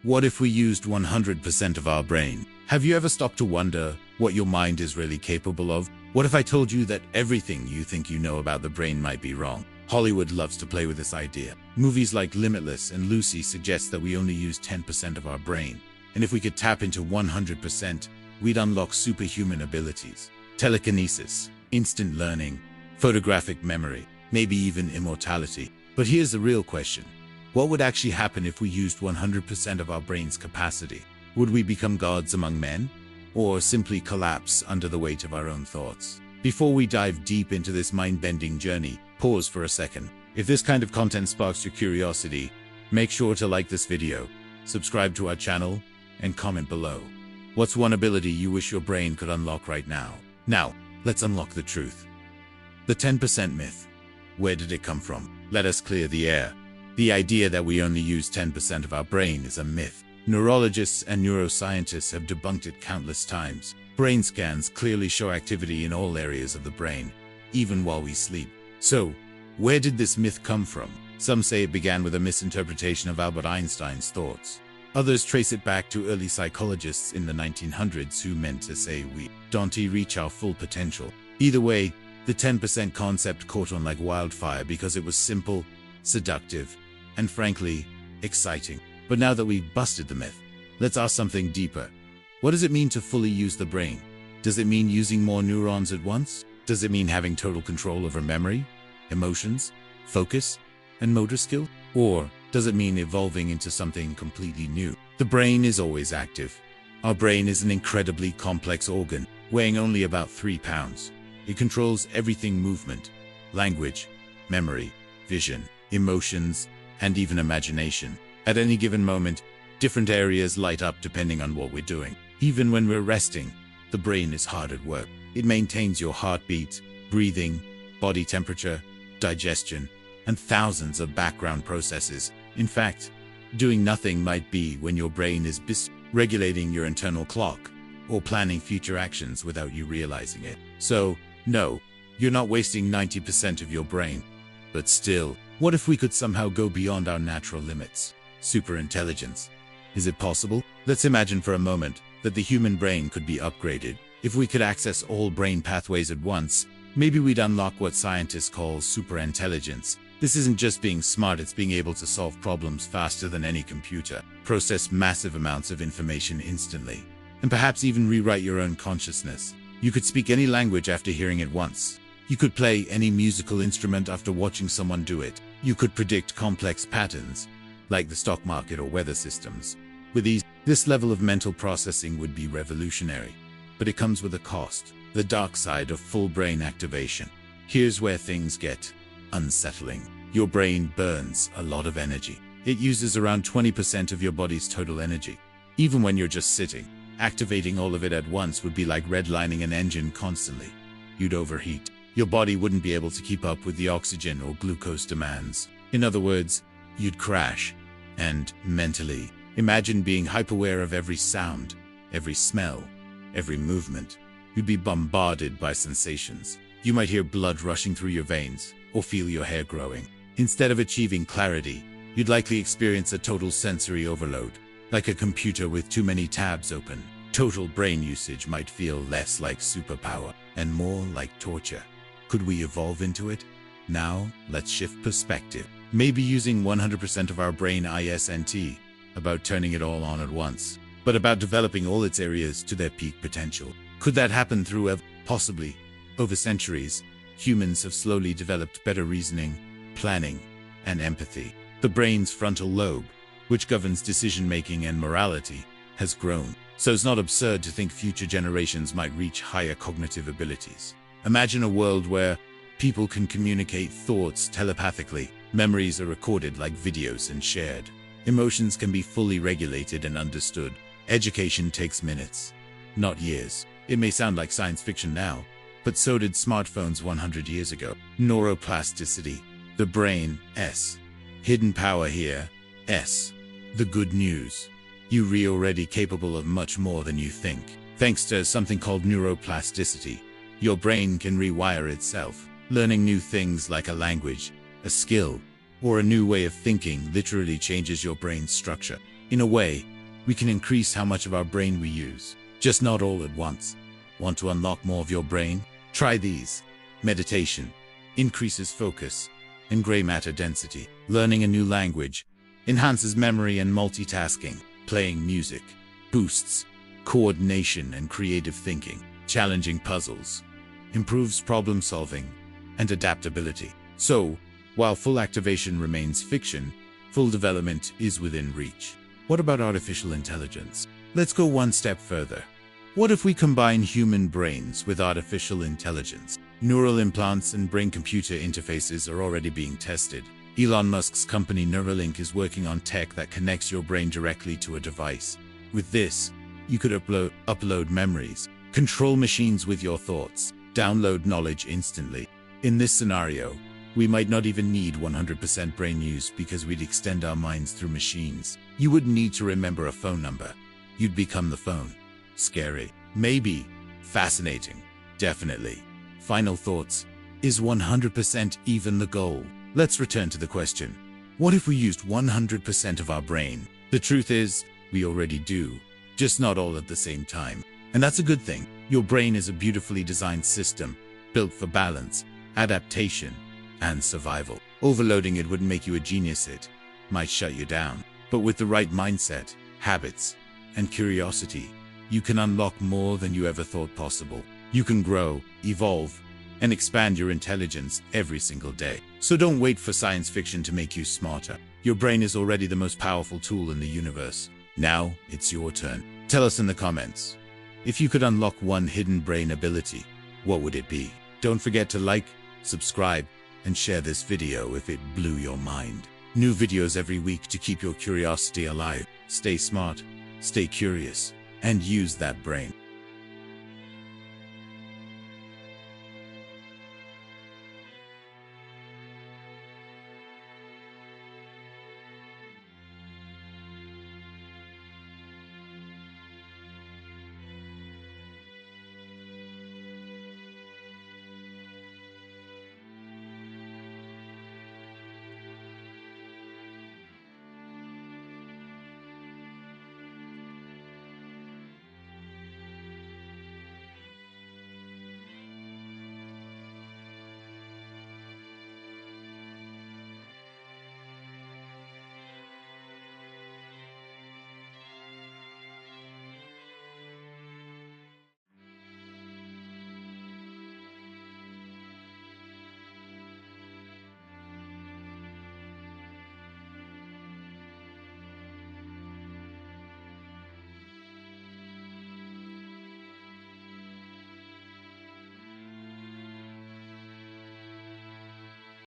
What if we used 100% of our brain? Have you ever stopped to wonder what your mind is really capable of? What if I told you that everything you think you know about the brain might be wrong? Hollywood loves to play with this idea. Movies like Limitless and Lucy suggest that we only use 10% of our brain. And if we could tap into 100%, we'd unlock superhuman abilities. Telekinesis, instant learning, photographic memory, maybe even immortality. But here's the real question. What would actually happen if we used 100% of our brain's capacity? Would we become gods among men? Or simply collapse under the weight of our own thoughts? Before we dive deep into this mind-bending journey, pause for a second. If this kind of content sparks your curiosity, make sure to like this video, subscribe to our channel, and comment below. What's one ability you wish your brain could unlock right now? Now, let's unlock the truth. The 10% myth. Where did it come from? Let us clear the air. The idea that we only use 10% of our brain is a myth. Neurologists and neuroscientists have debunked it countless times. Brain scans clearly show activity in all areas of the brain, even while we sleep. So, where did this myth come from? Some say it began with a misinterpretation of Albert Einstein's thoughts. Others trace it back to early psychologists in the 1900s who meant to say we don't reach our full potential. Either way, the 10% concept caught on like wildfire because it was simple, seductive, and frankly, exciting. But now that we've busted the myth, let's ask something deeper. What does it mean to fully use the brain? Does it mean using more neurons at once? Does it mean having total control over memory, emotions, focus, and motor skill? Or does it mean evolving into something completely new? The brain is always active. Our brain is an incredibly complex organ, weighing only about 3 pounds. It controls everything: movement, language, memory, vision, emotions, and even imagination. At any given moment, different areas light up depending on what we're doing. Even when we're resting, the brain is hard at work. It maintains your heartbeat, breathing, body temperature, digestion, and thousands of background processes. In fact, doing nothing might be when your brain is busy regulating your internal clock or planning future actions without you realizing it. So, no, you're not wasting 90% of your brain. But still, what if we could somehow go beyond our natural limits? Superintelligence. Is it possible? Let's imagine for a moment that the human brain could be upgraded. If we could access all brain pathways at once, maybe we'd unlock what scientists call superintelligence. This isn't just being smart, it's being able to solve problems faster than any computer, process massive amounts of information instantly, and perhaps even rewrite your own consciousness. You could speak any language after hearing it once. You could play any musical instrument after watching someone do it. You could predict complex patterns, like the stock market or weather systems. With this level of mental processing would be revolutionary. But it comes with a cost. The dark side of full brain activation. Here's where things get unsettling. Your brain burns a lot of energy. It uses around 20% of your body's total energy. Even when you're just sitting, activating all of it at once would be like redlining an engine constantly. You'd overheat. Your body wouldn't be able to keep up with the oxygen or glucose demands. In other words, you'd crash. And mentally, imagine being hyper-aware of every sound, every smell, every movement. You'd be bombarded by sensations. You might hear blood rushing through your veins or feel your hair growing. Instead of achieving clarity, you'd likely experience a total sensory overload, like a computer with too many tabs open. Total brain usage might feel less like superpower and more like torture. Could we evolve into it? Now, let's shift perspective. Maybe using 100% of our brain isn't about turning it all on at once, but about developing all its areas to their peak potential. Could that happen through possibly? Over centuries, humans have slowly developed better reasoning, planning, and empathy. The brain's frontal lobe, which governs decision-making and morality, has grown. So it's not absurd to think future generations might reach higher cognitive abilities. Imagine a world where people can communicate thoughts telepathically, memories are recorded like videos and shared, emotions can be fully regulated and understood, education takes minutes, not years. It may sound like science fiction now, but so did smartphones 100 years ago. Neuroplasticity. The brain, S. Hidden power here, S. The good news. You're already capable of much more than you think. Thanks to something called neuroplasticity, your brain can rewire itself. Learning new things like a language, a skill, or a new way of thinking literally changes your brain's structure. In a way, we can increase how much of our brain we use, just not all at once. Want to unlock more of your brain? Try these. Meditation increases focus and gray matter density. Learning a new language enhances memory and multitasking. Playing music boosts coordination and creative thinking. Challenging puzzles improves problem solving and adaptability. So, while full activation remains fiction, full development is within reach. What about artificial intelligence? Let's go one step further. What if we combine human brains with artificial intelligence? Neural implants and brain-computer interfaces are already being tested. Elon Musk's company Neuralink is working on tech that connects your brain directly to a device. With this, you could upload memories, control machines with your thoughts, download knowledge instantly. In this scenario, we might not even need 100% brain use because we'd extend our minds through machines. You wouldn't need to remember a phone number. You'd become the phone. Scary. Maybe. Fascinating. Definitely. Final thoughts. Is 100% even the goal? Let's return to the question. What if we used 100% of our brain? The truth is, we already do, just not all at the same time. And that's a good thing. Your brain is a beautifully designed system, built for balance, adaptation, and survival. Overloading it wouldn't make you a genius. It might shut you down. But with the right mindset, habits, and curiosity, you can unlock more than you ever thought possible. You can grow, evolve, and expand your intelligence every single day. So don't wait for science fiction to make you smarter. Your brain is already the most powerful tool in the universe. Now, it's your turn. Tell us in the comments. If you could unlock one hidden brain ability, what would it be? Don't forget to like, subscribe, and share this video if it blew your mind. New videos every week to keep your curiosity alive. Stay smart, stay curious, and use that brain.